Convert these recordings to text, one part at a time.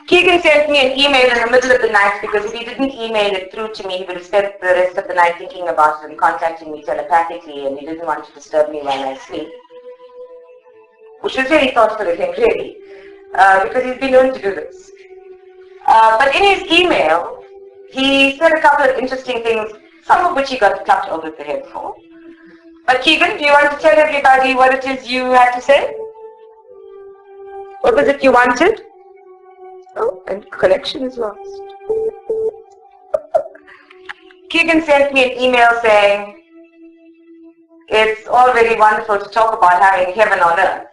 Keegan sent me an email in the middle of the night because if he didn't email it through to me, he would have spent the rest of the night thinking about it and contacting me telepathically, and he didn't want to disturb me while I sleep. Which was very thoughtful of him, really, because he's been known to do this. But in his email, he said a couple of interesting things, some of which he got clapped over the head for. But Keegan, do you want to tell everybody what it is you had to say? What was it you wanted? Oh, and connection is lost. Keegan sent me an email saying, it's all very wonderful to talk about having heaven on earth,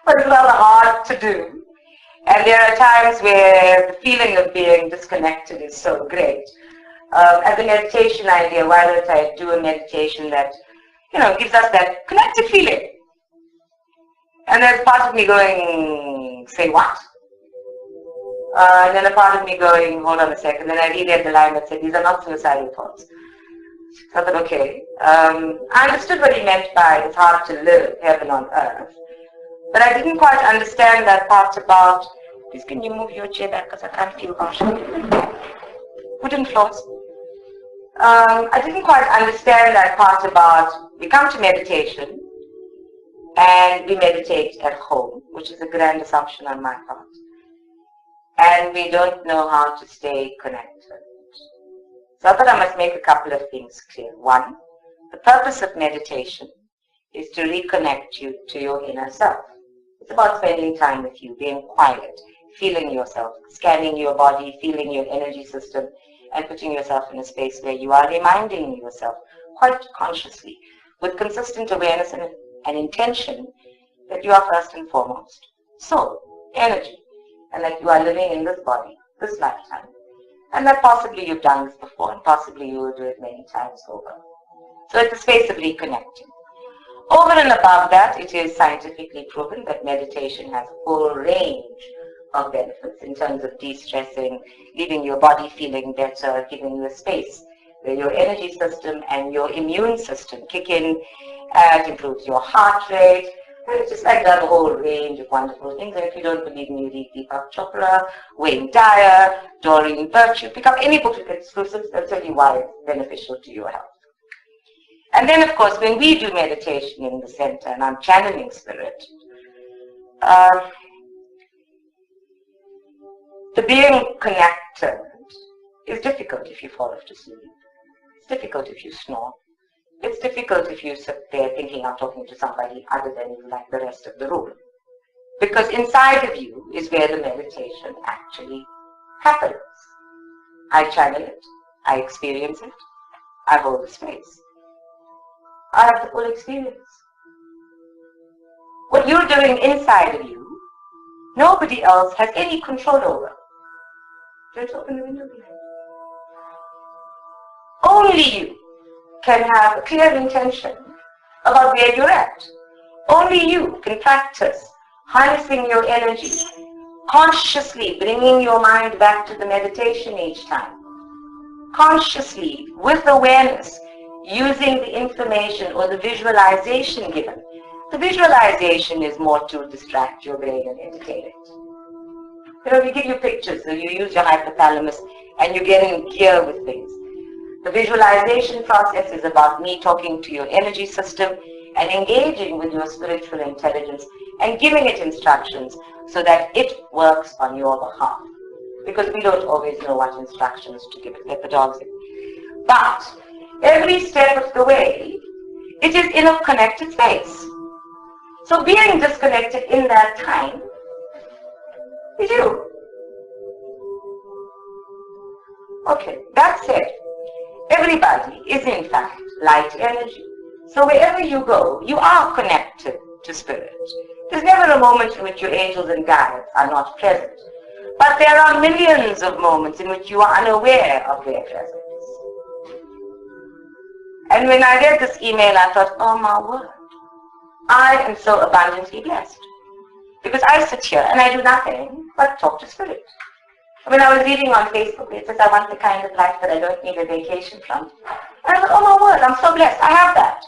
but it's rather hard to do. And there are times where the feeling of being disconnected is so great. As a meditation idea, why don't I do a meditation that, gives us that connected feeling? And there's part of me going, say what? And then a part of me going, hold on a second. Then I reread the line that said, these are not suicidal thoughts. So I thought, okay. I understood what he meant by it's hard to live heaven on earth. But I didn't quite understand that part about, please can you move your chair back because I can't feel comfortable. Wooden floors. I didn't quite understand that part about, we come to meditation and we meditate at home, which is a grand assumption on my part. And we don't know how to stay connected. So I thought I must make a couple of things clear. One, the purpose of meditation is to reconnect you to your inner self. It's about spending time with you, being quiet, feeling yourself, scanning your body, feeling your energy system, and putting yourself in a space where you are reminding yourself quite consciously, with consistent awareness and intention, that you are first and foremost soul, energy, and that you are living in this body, this lifetime. And that possibly you've done this before, and possibly you will do it many times over. So it's a space of reconnecting. Over and above that, it is scientifically proven that meditation has a whole range of benefits in terms of de-stressing, leaving your body feeling better, giving you a space where your energy system and your immune system kick in. It improves your heart rate. And it's just like that, a whole range of wonderful things. And if you don't believe me, read Deepak Chopra, Wayne Dyer, Doreen Virtue. Pick up any book with exclusives. They'll tell you why it's beneficial to your health. And then, of course, when we do meditation in the center, and I'm channeling spirit, the being connected is difficult if you fall off to sleep. It's difficult if you snore. It's difficult if you sit there thinking I'm talking to somebody other than you like the rest of the room. Because inside of you is where the meditation actually happens. I channel it. I experience it. I hold the space. I have the full experience. What you're doing inside of you, nobody else has any control over. Let's open the window behind. Only you can have a clear intention about where you're at. Only you can practice harnessing your energy, consciously bringing your mind back to the meditation each time. Consciously, with awareness, using the information or the visualization given. The visualization is more to distract your brain and entertain it. We give you pictures, so you use your hypothalamus and you get in gear with things. The visualization process is about me talking to your energy system and engaging with your spiritual intelligence and giving it instructions so that it works on your behalf. Because we don't always know what instructions to give it. Let the dogs in. But every step of the way, it is in a connected space. So being disconnected in that time is you. Okay, that said, everybody is in fact light energy. So wherever you go, you are connected to spirit. There's never a moment in which your angels and guides are not present. But there are millions of moments in which you are unaware of their presence. And when I read this email, I thought, oh my word, I am so abundantly blessed. Because I sit here and I do nothing but talk to spirit. When I was reading on Facebook, it says I want the kind of life that I don't need a vacation from. And I thought, oh my word, I'm so blessed. I have that.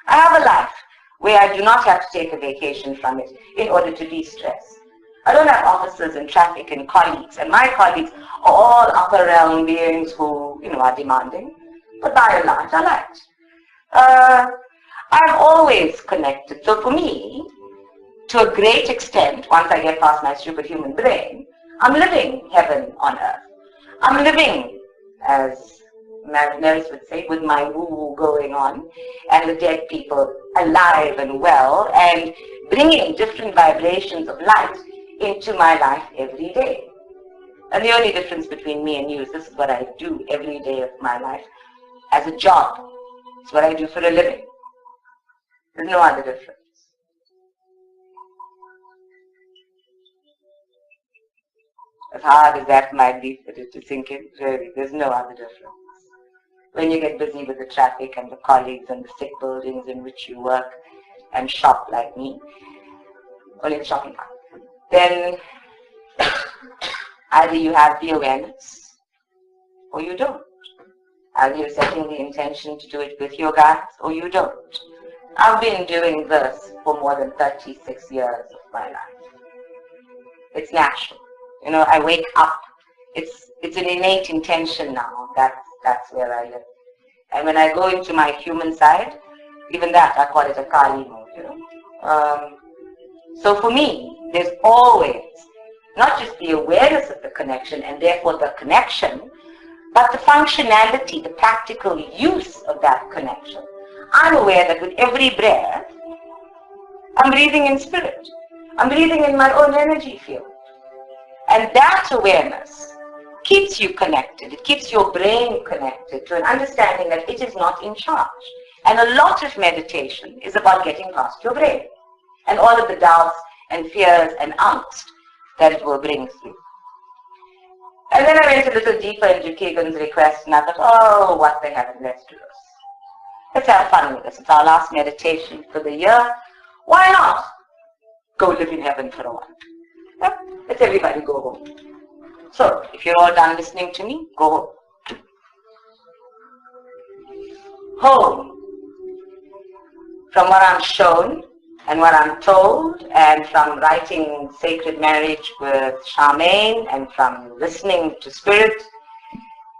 I have a life where I do not have to take a vacation from it in order to de-stress. I don't have officers and traffic and colleagues, and my colleagues are all upper realm beings who, are demanding, but by and large, are light. I'm always connected. So for me, to a great extent, once I get past my superhuman brain, I'm living heaven on earth. I'm living, as Mariners would say, with my woo-woo going on, and the dead people alive and well, and bringing different vibrations of light into my life every day. And the only difference between me and you is this is what I do every day of my life as a job. It's what I do for a living. There's no other difference. As hard as that might be for it to sink in, really, there's no other difference. When you get busy with the traffic and the colleagues and the sick buildings in which you work and shop like me, only the shopping part, then either you have the awareness or you don't. Either you're setting the intention to do it with your guides or you don't. I've been doing this for more than 36 years of my life. It's natural. I wake up. It's an innate intention now. That's where I live. And when I go into my human side, even that, I call it a Kali mode, So for me, there's always not just the awareness of the connection and therefore the connection, but the functionality, the practical use of that connection. I'm aware that with every breath, I'm breathing in spirit. I'm breathing in my own energy field. And that awareness keeps you connected. It keeps your brain connected to an understanding that it is not in charge. And a lot of meditation is about getting past your brain and all of the doubts and fears and angst that it will bring through. And then I went a little deeper into Keegan's request and I thought, oh, what the heaven, let's do this. Let's have fun with this. It's our last meditation for the year. Why not go live in heaven for a while? Yep. Let's everybody go home. So, if you're all done listening to me, go home. Home. From what I'm shown and what I'm told, and from writing Sacred Marriage with Charmaine, and from listening to Spirit,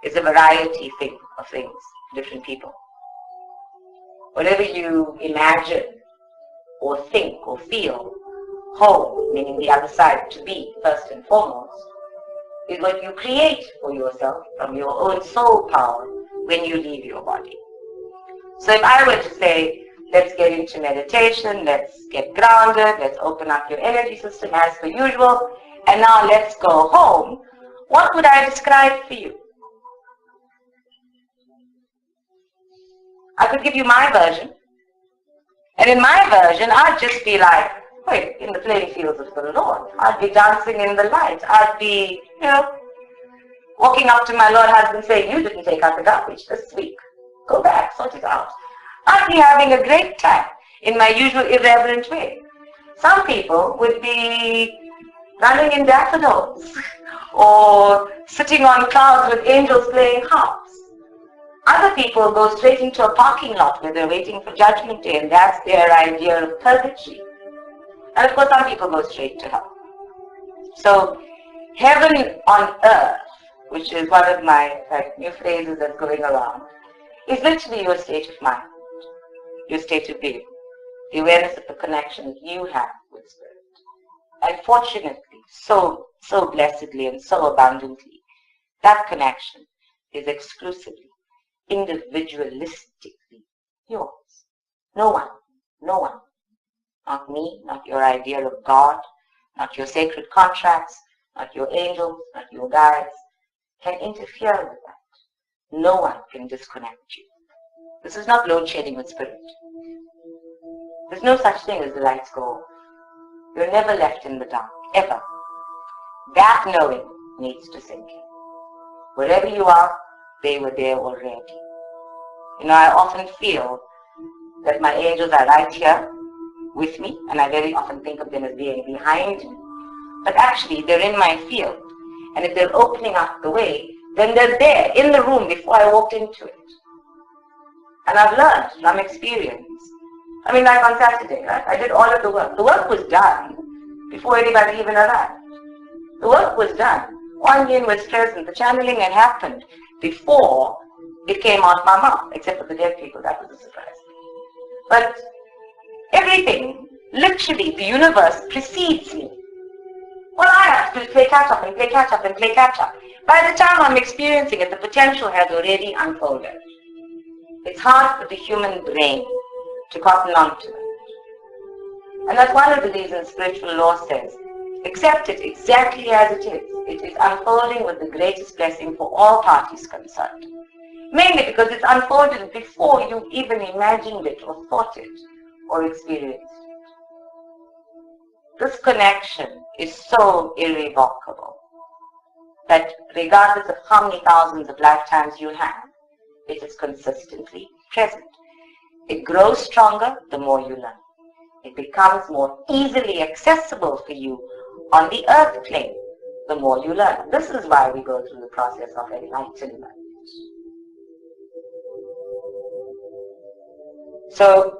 is a variety of things, different people. Whatever you imagine or think or feel, home, meaning the other side, to be first and foremost, is what you create for yourself from your own soul power when you leave your body. So if I were to say, let's get into meditation, let's get grounded, let's open up your energy system as per usual, and now let's go home, what would I describe for you? I could give you my version. And in my version, I'd just be like, wait, in the playing fields of the Lord. I'd be dancing in the light. I'd be, walking up to my Lord husband saying, you didn't take out the garbage this week. Go back, sort it out. I'd be having a great time in my usual irreverent way. Some people would be running in daffodils or sitting on clouds with angels playing harps. Other people go straight into a parking lot where they're waiting for Judgment Day, and that's their idea of purgatory. And of course, some people go straight to hell. So, heaven on earth, which is one of my new phrases that's going around, is literally your state of mind, your state of being, the awareness of the connection that you have with Spirit. And fortunately, so blessedly and so abundantly, that connection is exclusively, individualistically yours. No one. Not me, not your idea of God, not your sacred contracts, not your angels, not your guides, can interfere with that. No one can disconnect you. This is not load shedding with Spirit. There's no such thing as the lights go off. You're never left in the dark, ever. That knowing needs to sink in. Wherever you are, they were there already. I often feel that my angels are right here with me, and I very often think of them as being behind me. But actually, they're in my field. And if they're opening up the way, then they're there in the room before I walked into it. And I've learned from experience. Like on Saturday, right? I did all of the work. The work was done before anybody even arrived. The work was done. Kuan Yin was present. The channeling had happened before it came out my mouth, except for the dead people. That was a surprise. But everything, literally, the universe precedes me. Well, I have to play catch up and play catch up and play catch up. By the time I'm experiencing it, the potential has already unfolded. It's hard for the human brain to cotton on to it. And that's one of the reasons spiritual law says, accept it exactly as it is. It is unfolding with the greatest blessing for all parties concerned. Mainly because it's unfolded before you even imagined it or thought it or experienced it. This connection is so irrevocable that regardless of how many thousands of lifetimes you have, it is consistently present. It grows stronger the more you learn. It becomes more easily accessible for you on the earth plane the more you learn. This is why we go through the process of enlightenment. So,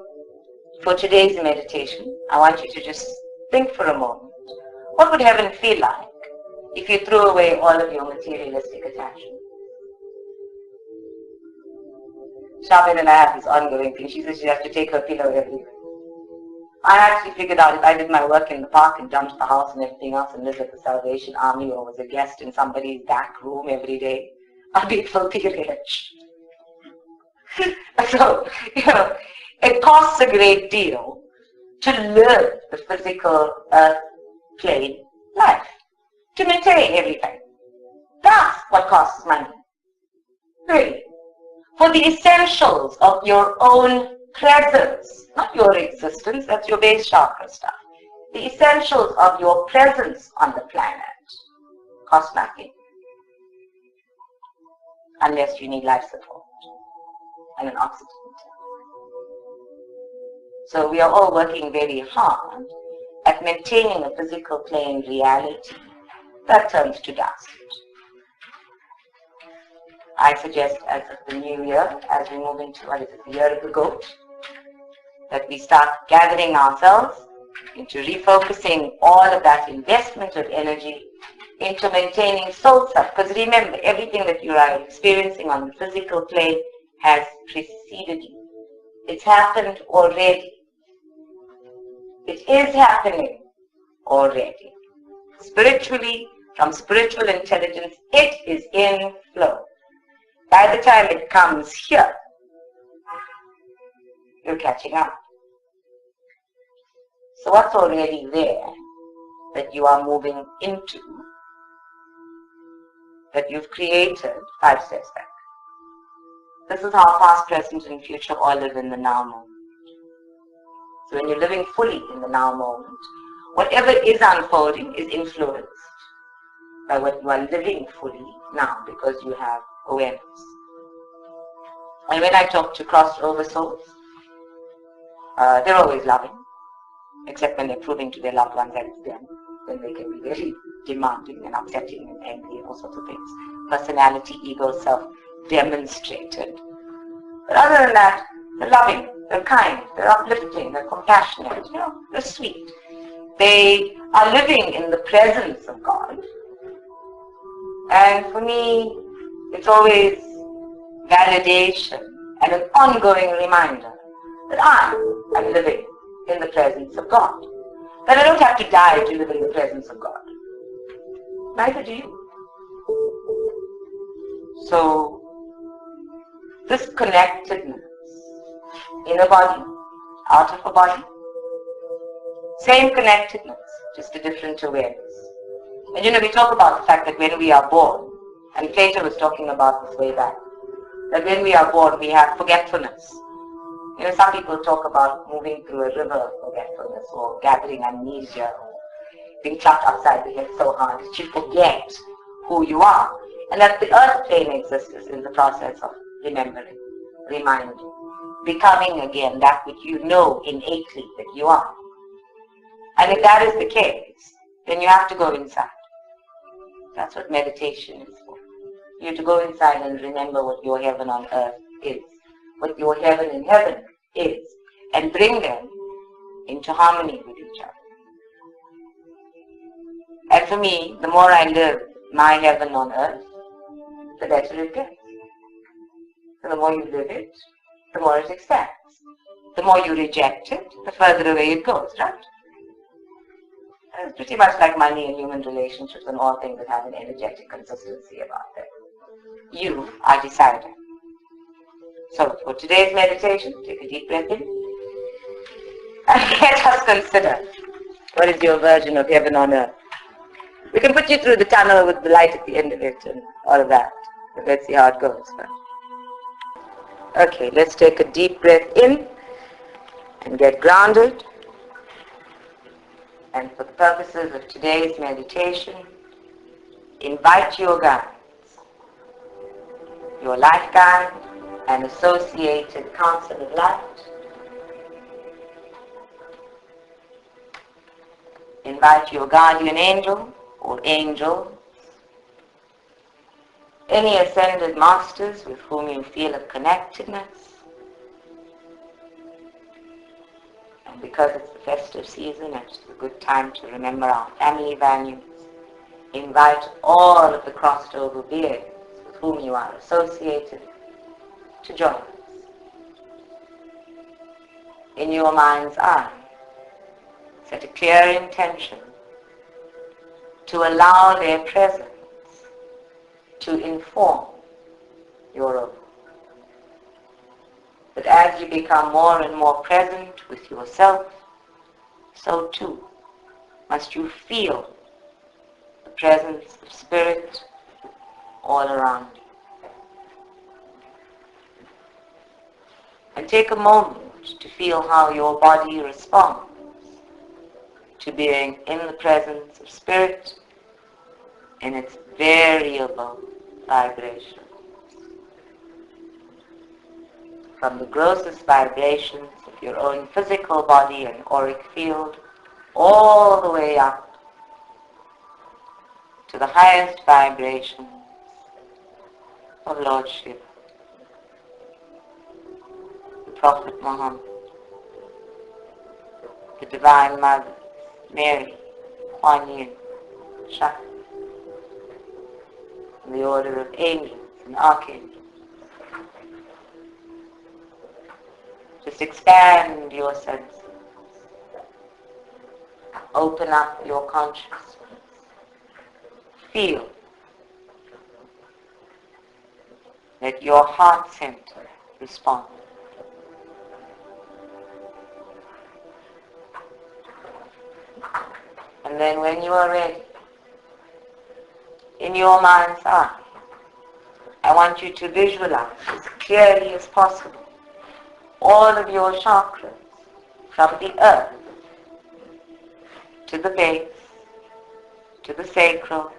for today's meditation, I want you to just think for a moment. What would heaven feel like if you threw away all of your materialistic attachments? Shabir and I have this ongoing thing. She says she has to take her pillow everywhere. I actually figured out if I did my work in the park and dumped the house and everything else and lived at the Salvation Army or was a guest in somebody's back room every day, I'd be filthy rich. So, it costs a great deal to live the physical earth plane life, to maintain everything. That's what costs money. Really. For the essentials of your own presence, not your existence, that's your base chakra stuff. The essentials of your presence on the planet cost nothing. Unless you need life support and an oxygen tank. So we are all working very hard at maintaining a physical plane reality that turns to dust. I suggest as of the new year, as we move into, the year of the goat, that we start gathering ourselves into refocusing all of that investment of energy into maintaining soul self. Because remember, everything that you are experiencing on the physical plane has preceded you. It's happened already. It is happening already. Spiritually, from spiritual intelligence, it is in flow. By the time it comes here, you're catching up. So what's already there that you are moving into, that you've created 5 steps back? This is how past, present, and future all live in the now moment. So when you're living fully in the now moment, whatever is unfolding is influenced by what you are living fully now because you have awareness. And when I talk to crossed over souls, they're always loving, except when they're proving to their loved ones that it's them. Then they can be very demanding and upsetting and angry and all sorts of things. Personality, ego, self demonstrated. But other than that, they're loving, they're kind, they're uplifting, they're compassionate, they're sweet. They are living in the presence of God. And for me, it's always validation and an ongoing reminder that I am living in the presence of God. That I don't have to die to live in the presence of God. Neither do you. So, this connectedness in a body, out of a body, same connectedness, just a different awareness. And we talk about the fact that when we are born, and Plato was talking about this way back, that when we are born we have forgetfulness. Some people talk about moving through a river of forgetfulness or gathering amnesia or being clapped upside the head so hard that you forget who you are. And that the earth plane exists in the process of remembering, reminding, becoming again that which you know innately that you are. And if that is the case, then you have to go inside. That's what meditation is for. You have to go inside and remember what your heaven on earth is, what your heaven in heaven is, and bring them into harmony with each other. And for me, the more I live my heaven on earth, the better it gets. So the more you live it, the more it expands. The more you reject it, the further away it goes, right? It's pretty much like money and human relationships and all things that have an energetic consistency about them. You are deciding. So for today's meditation, take a deep breath in and let us consider what is your version of heaven on earth. We can put you through the tunnel with the light at the end of it and all of that. But let's see how it goes first. Okay, let's take a deep breath in and get grounded. And for the purposes of today's meditation, invite your guides, your life guide and associated council of light. Invite your guardian angel or angels, any ascended masters with whom you feel a connectedness. And because it's the festive season and it's a good time to remember our family values, invite all of the crossed over beings with whom you are associated to join us. In your mind's eye, set a clear intention to allow their presence to inform your own. But as you become more and more present with yourself, so too must you feel the presence of spirit all around you. And take a moment to feel how your body responds to being in the presence of spirit in its variable vibration. From the grossest vibrations of your own physical body and auric field, all the way up to the highest vibrations of Lordship, the Prophet Muhammad, the Divine Mother, Mary, Kuan Yin, Shakti, and the order of angels and archangels. Just expand your senses. Open up your consciousness. Feel. Let your heart center respond. And then when you are ready, in your mind's eye, I want you to visualize as clearly as possible all of your chakras from the earth to the base, to the sacral,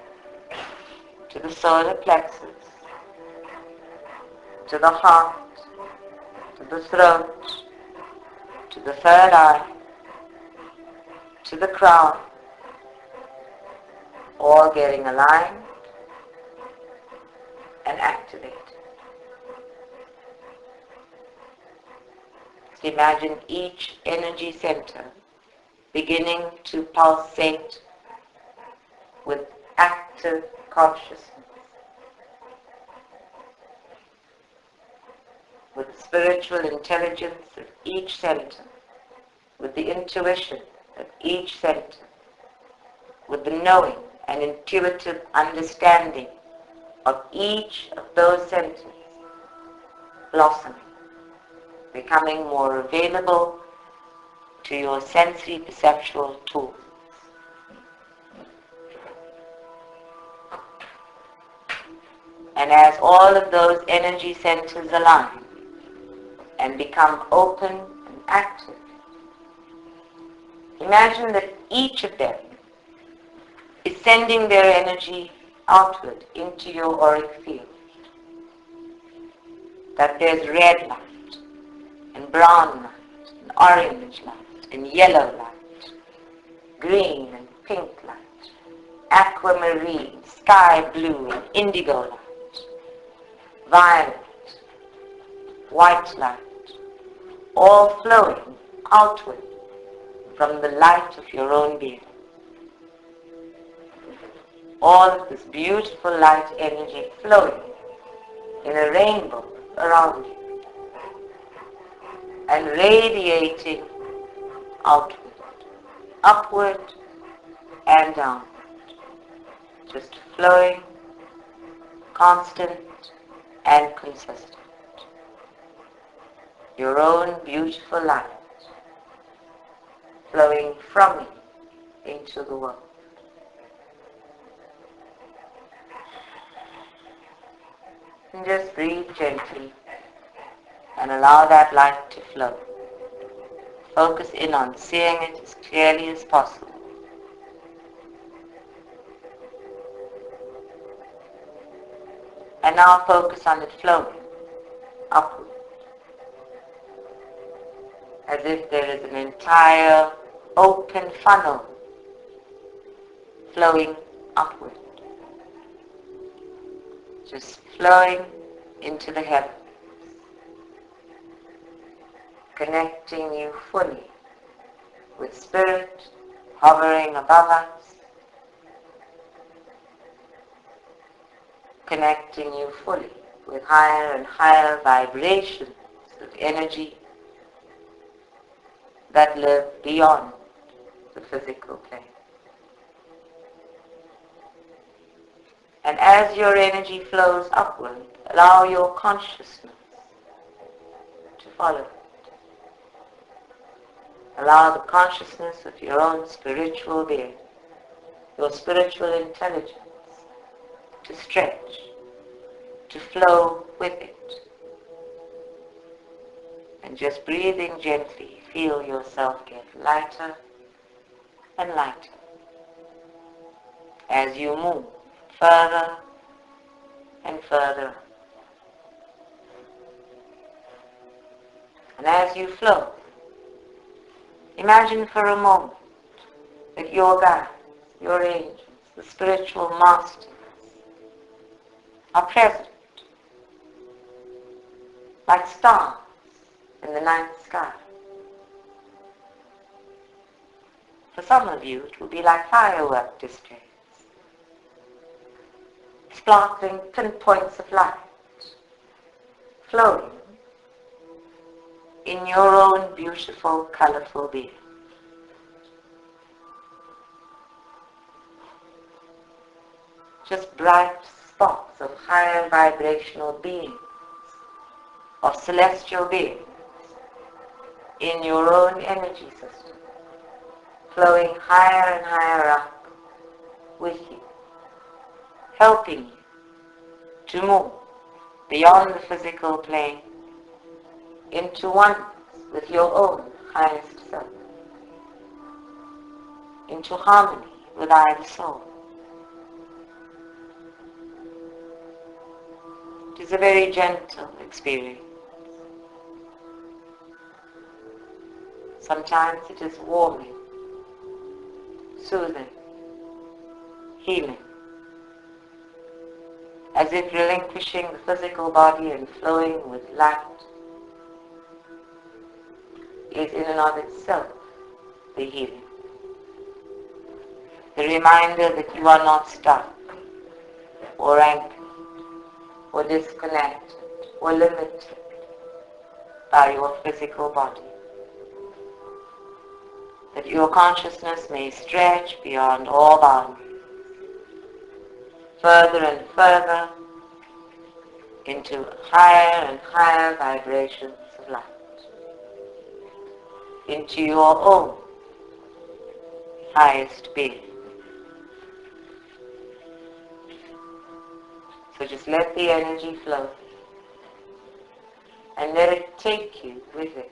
to the solar plexus, to the heart, to the throat, to the third eye, to the crown, all getting aligned and activated. So imagine each energy center beginning to pulsate with active consciousness, with the spiritual intelligence of each center, with the intuition of each center, with the knowing and intuitive understanding of each of those centers blossoming, becoming more available to your sensory perceptual tools. And as all of those energy centers align and become open and active, imagine that each of them is sending their energy outward into your auric field. That there's red light, and brown light, and orange light, and yellow light, green and pink light, aquamarine, sky blue, and indigo light, violet, white light, all flowing outward from the light of your own being. all of this beautiful light energy flowing in a rainbow around you and radiating outward, upward and downward, just flowing, constant and consistent. Your own beautiful light flowing from you into the world. And just breathe gently and allow that light to flow. Focus in on seeing it as clearly as possible. And now focus on it flowing upward, as if there is an entire open funnel flowing upward, just flowing into the heavens, connecting you fully with Spirit hovering above us, connecting you fully with higher and higher vibrations of energy that live beyond the physical plane. And as your energy flows upward, allow your consciousness to follow it. Allow the consciousness of your own spiritual being, your spiritual intelligence, to stretch, to flow with it. And just breathing gently, feel yourself get lighter and lighter as you move further and further up. And as you flow, imagine for a moment that your guides, your angels, the spiritual masters are present like stars in the night sky. For some of you, it will be like firework displays, sparkling pinpoints of light, flowing in your own beautiful, colorful being. Just bright spots of higher vibrational beings, of celestial beings, in your own energy system, flowing higher and higher up with you, helping you to move beyond the physical plane into oneness with your own highest self, into harmony with I, the soul. It is a very gentle experience. Sometimes it is warming, soothing, healing, as if relinquishing the physical body and flowing with light is in and of itself the healing. The reminder that you are not stuck or anchored or disconnected or limited by your physical body. That your consciousness may stretch beyond all boundaries, further and further into higher and higher vibrations of light, into your own highest being. So just let the energy flow and let it take you with it.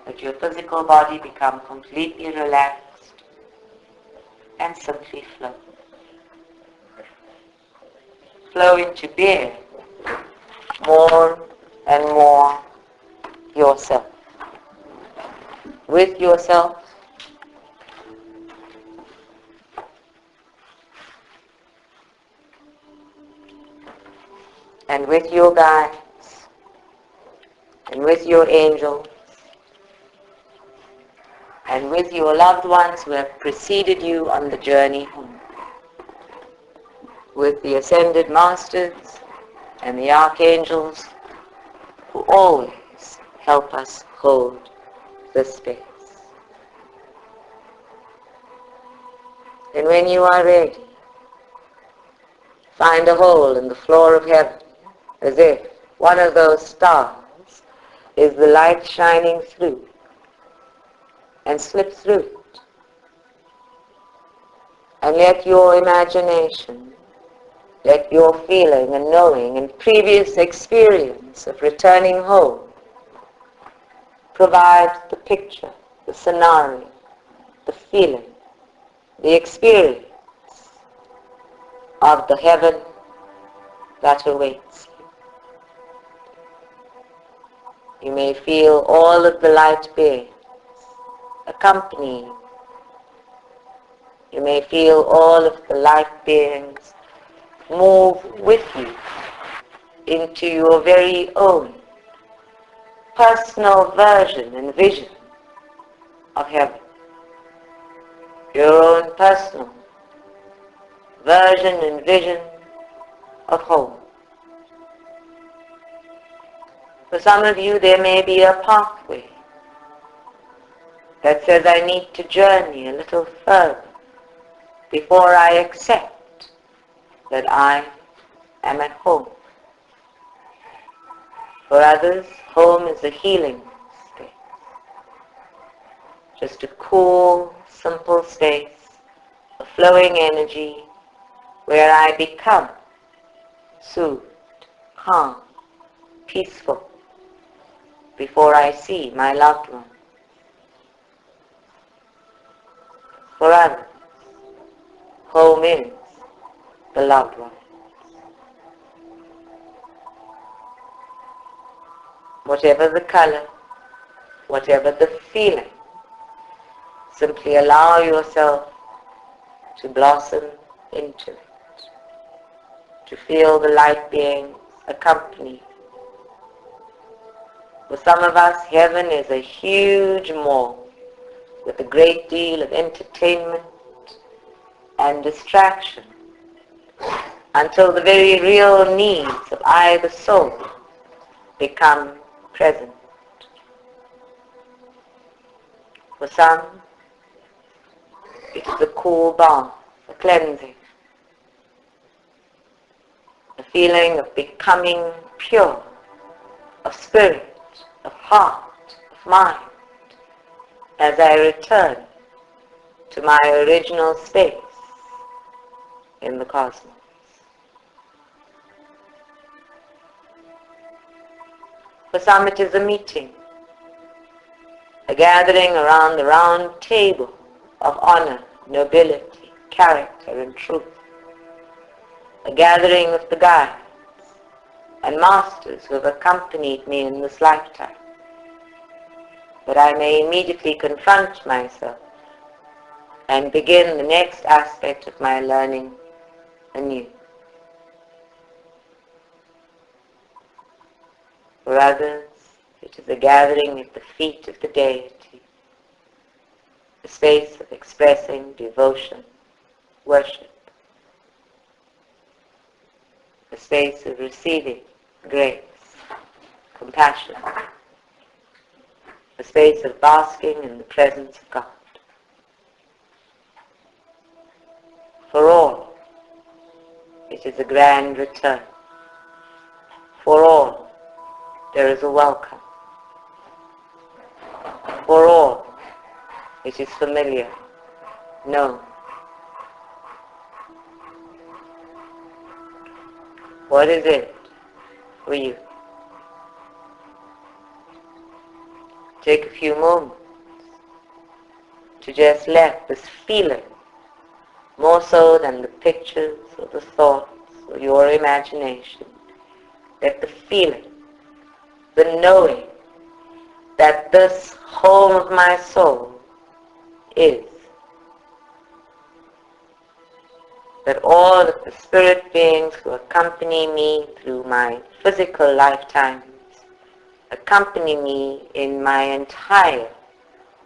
Let your physical body become completely relaxed and simply flow. Flow into being more and more yourself. With yourself, and with your guides, and with your angels, and with your loved ones who have preceded you on the journey home. with the ascended masters and the archangels who always help us hold the space. And when you are ready, find a hole in the floor of heaven, as if one of those stars is the light shining through, and slip through it. And let your imagination, let your feeling and knowing and previous experience of returning home provide the picture, the scenario, the feeling, the experience of the heaven that awaits you. You may feel all of the light beings accompanying you. You may feel all of the light beings move with you into your very own personal version and vision of heaven. Your own personal version and vision of home. For some of you, there may be a pathway that says, I need to journey a little further before I accept that I am at home. For others, home is a healing space. Just a cool, simple space of flowing energy where I become soothed, calm, peaceful before I see my loved one. For others, home is the loved one. Whatever the color, whatever the feeling, simply allow yourself to blossom into it, to feel the light beings accompany. For some of us, heaven is a huge mall with a great deal of entertainment and distraction until the very real needs of I, the soul, become present. For some, it is a cool bath, a cleansing, a feeling of becoming pure, of spirit, of heart, of mind, as I return to my original space in the cosmos. For some it is a meeting, a gathering around the round table of honor, nobility, character, and truth. A gathering of the guides and masters who have accompanied me in this lifetime, that I may immediately confront myself and begin the next aspect of my learning anew. For others, it is a gathering at the feet of the deity, a space of expressing devotion, worship, a space of receiving grace, compassion, a space of basking in the presence of God. For all, it is a grand return. For all, there is a welcome. For all, it is familiar, known. What is it for you? Take a few moments to just let this feeling, more so than the pictures or the thoughts or your imagination, let the feeling, the knowing that this home of my soul is, that all of the spirit beings who accompany me through my physical lifetimes accompany me in my entire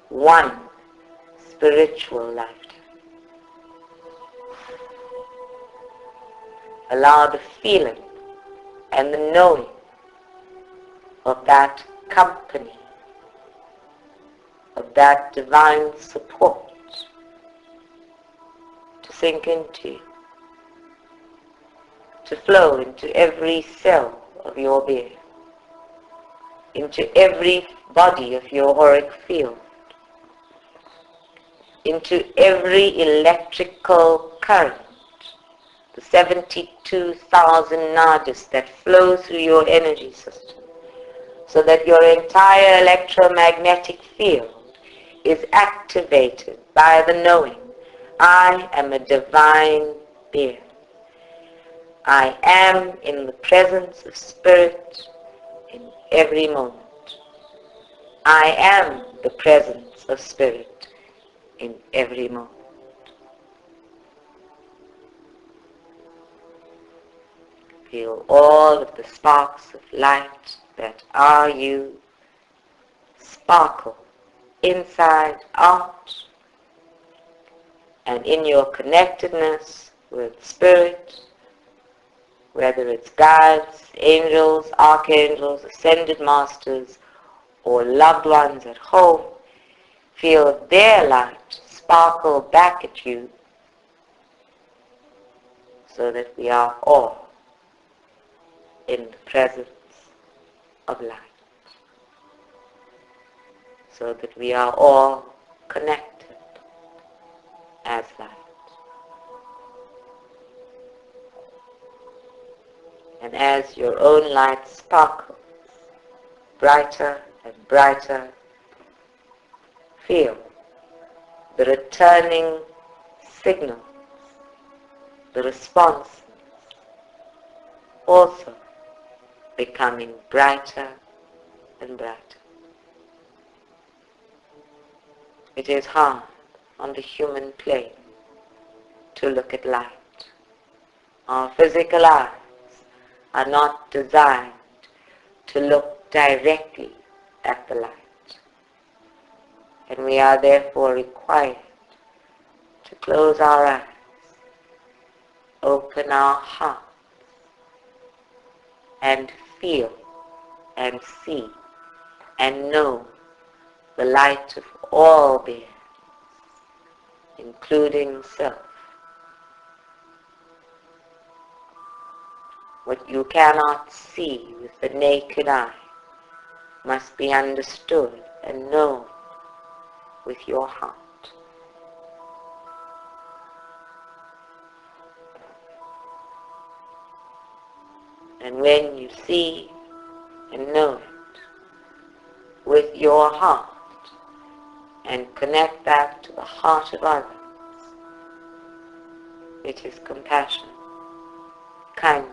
one spiritual lifetime. Allow the feeling and the knowing of that company, of that divine support to sink into you, to flow into every cell of your being, into every body of your auric field, into every electrical current, the 72,000 nadis that flow through your energy system, so that your entire electromagnetic field is activated by the knowing, I am a divine being. I am in the presence of Spirit in every moment. I am the presence of Spirit in every moment. Feel all of the sparks of light that are you sparkle inside, out, and in your connectedness with Spirit, whether it's guides, angels, archangels, ascended masters, or loved ones at home, feel their light sparkle back at you, so that we are all in the presence of light, so that we are all connected as light. And as your own light sparkles brighter and brighter, feel the returning signals, the responses also becoming brighter and brighter. It is hard on the human plane to look at light. Our physical eyes are not designed to look directly at the light. And we are therefore required to close our eyes, open our hearts, and feel and see and know the light of all beings, including self. What you cannot see with the naked eye must be understood and known with your heart. And when you see and know it with your heart and connect that to the heart of others, it is compassion, kindness,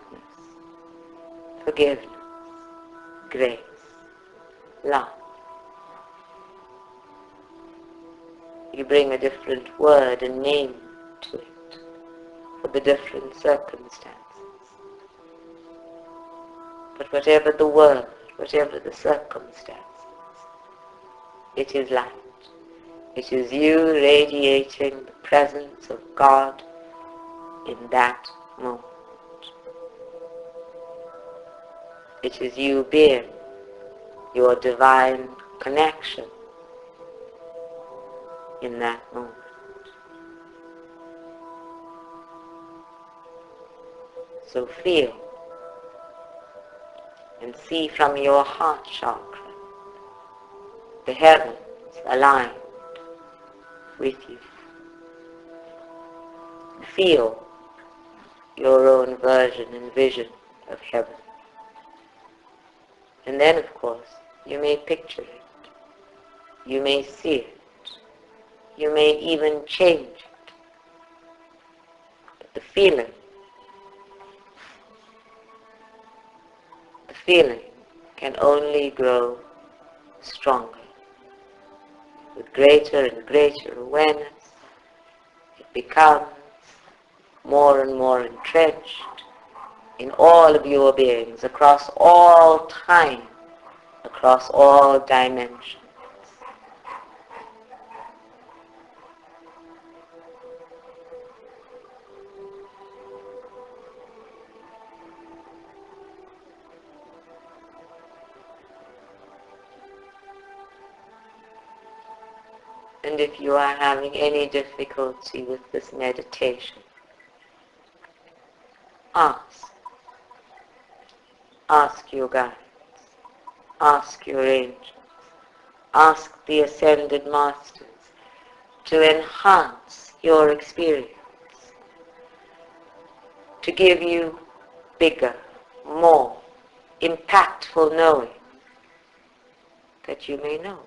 forgiveness, grace, love. You bring a different word and name to it for the different circumstances. But whatever the word, whatever the circumstances, it is light. It is you radiating the presence of God in that moment. It is you being your divine connection in that moment. So feel and see from your heart chakra the heavens aligned with you. Feel your own version and vision of heaven. And then, of course, you may picture it. You may see it. You may even change it. But the feeling can only grow stronger. With greater and greater awareness, it becomes more and more entrenched in all of your beings, across all time, across all dimensions. And if you are having any difficulty with this meditation, ask. Ask your guides. Ask your angels. Ask the Ascended Masters to enhance your experience, to give you bigger, more impactful knowing that you may know.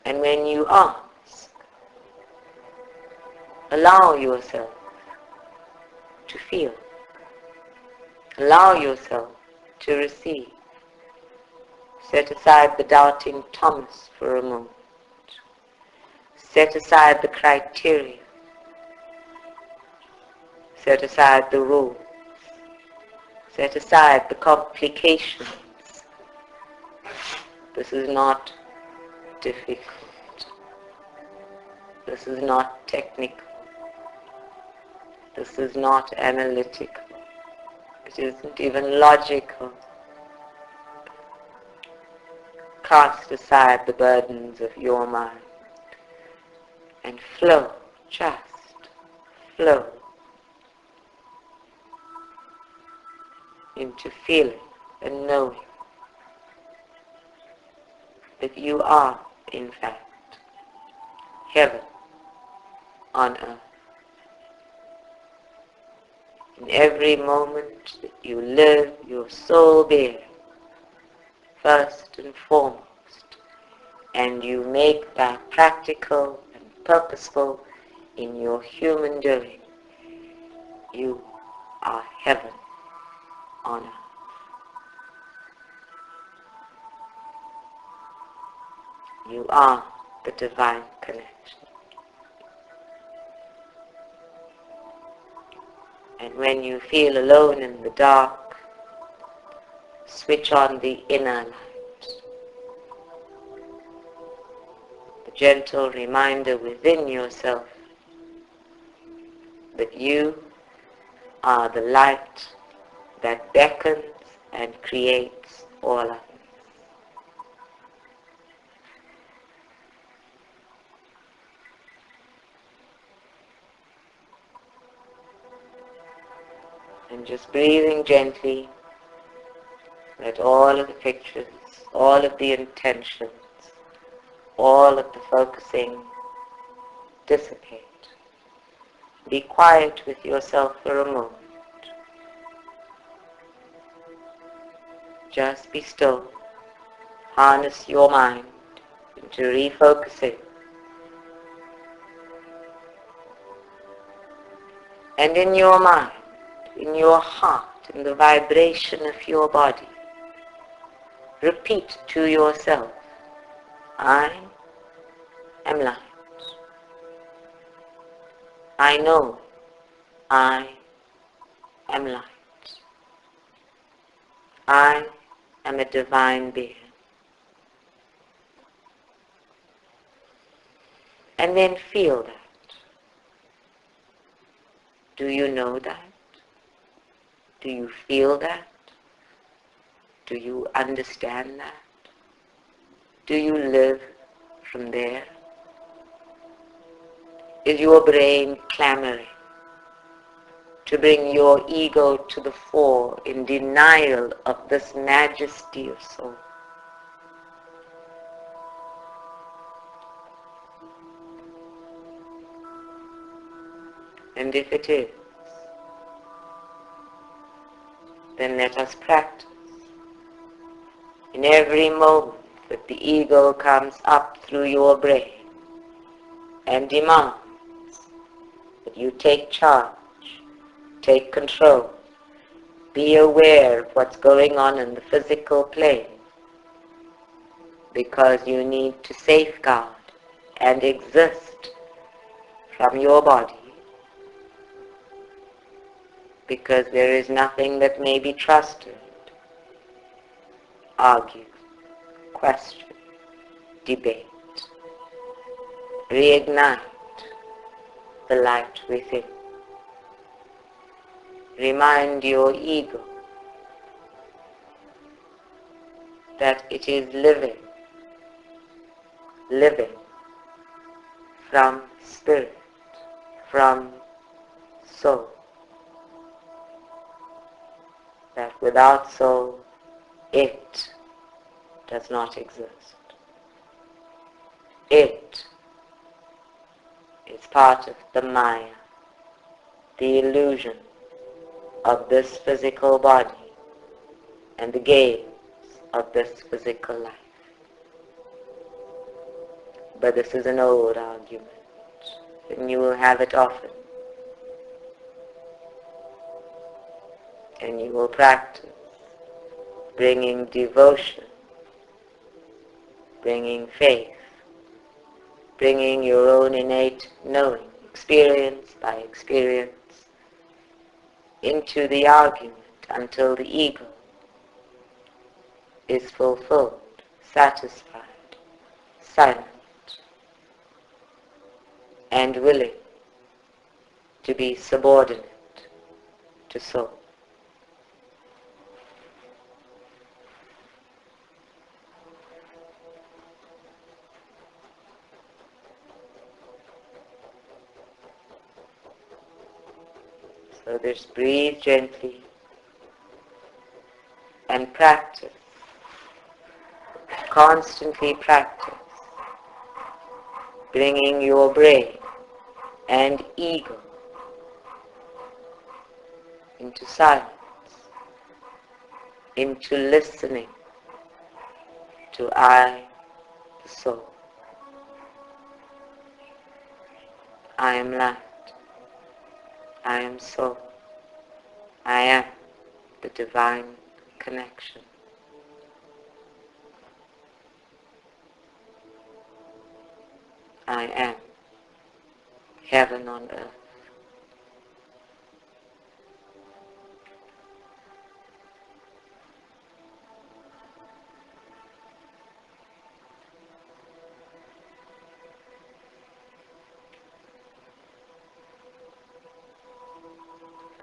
And when you ask, allow yourself to feel. Allow yourself to receive. Set aside the doubting Thomas for a moment. Set aside the criteria. Set aside the rules. Set aside the complications. This is not difficult. This is not technical. This is not analytical. It isn't even logical. Cast aside the burdens of your mind and flow, just flow into feeling and knowing that you are, in fact, heaven on earth. In every moment that you live, your soul bears, first and foremost, and you make that practical and purposeful in your human doing. You are heaven on earth. You are the divine connection. And when you feel alone in the dark, switch on the inner light. The gentle reminder within yourself that you are the light that beckons and creates all others. And just breathing gently, let all of the pictures, all of the intentions, all of the focusing dissipate. Be quiet with yourself for a moment. Just be still. Harness your mind into refocusing. And in your mind, in your heart, in the vibration of your body, repeat to yourself, I am light. I know I am light. I am a divine being. And then feel that. Do you know that? Do you feel that? Do you understand that? Do you live from there? Is your brain clamoring to bring your ego to the fore in denial of this majesty of soul? And if it is, then let us practice. In every moment that the ego comes up through your brain and demands that you take charge, take control, be aware of what's going on in the physical plane, because you need to safeguard and exist from your body, because there is nothing that may be trusted, argue, question, debate. Reignite the light within. Remind your ego that it is living living from spirit, from soul. That without soul, it does not exist. It is part of the Maya, the illusion of this physical body and the gaze of this physical life. But this is an old argument, and you will have it often. And you will practice bringing devotion, bringing faith, bringing your own innate knowing, experience by experience, into the argument until the ego is fulfilled, satisfied, silent, and willing to be subordinate to soul. So just breathe gently and practice, constantly practice, bringing your brain and ego into silence, into listening to I, the soul. I am light. I am soul. I am the divine connection. I am heaven on earth.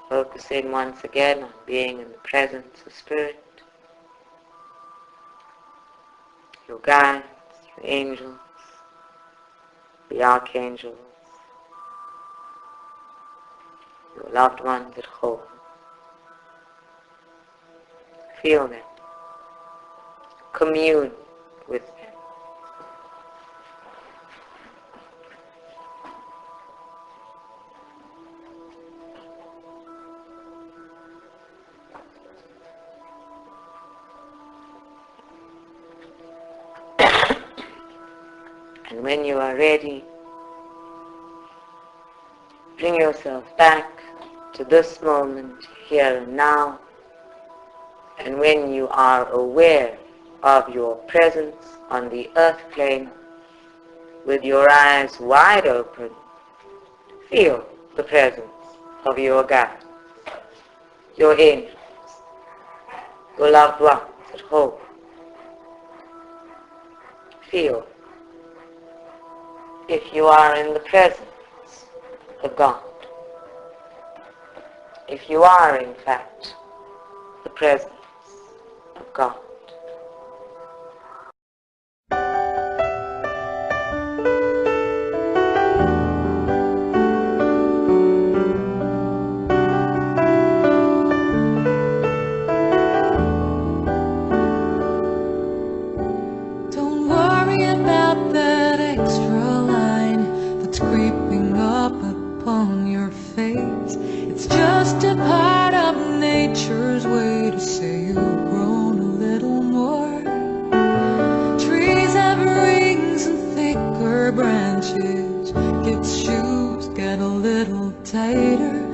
Focusing once again on being in the presence of Spirit, your guides, your angels, the archangels, your loved ones at home. Feel them. Commune with them. And when you are ready, bring yourself back to this moment, here and now. And when you are aware of your presence on the earth plane, with your eyes wide open, feel the presence of your guides, your angels, your loved ones at home. Feel if you are in the presence of God, if you are in fact the presence of God. Don't worry about that extra line that's creeping up upon your face. It's just a part of nature's way to say you've grown a little more. Trees have rings and thicker branches. Its shoes get a little tighter.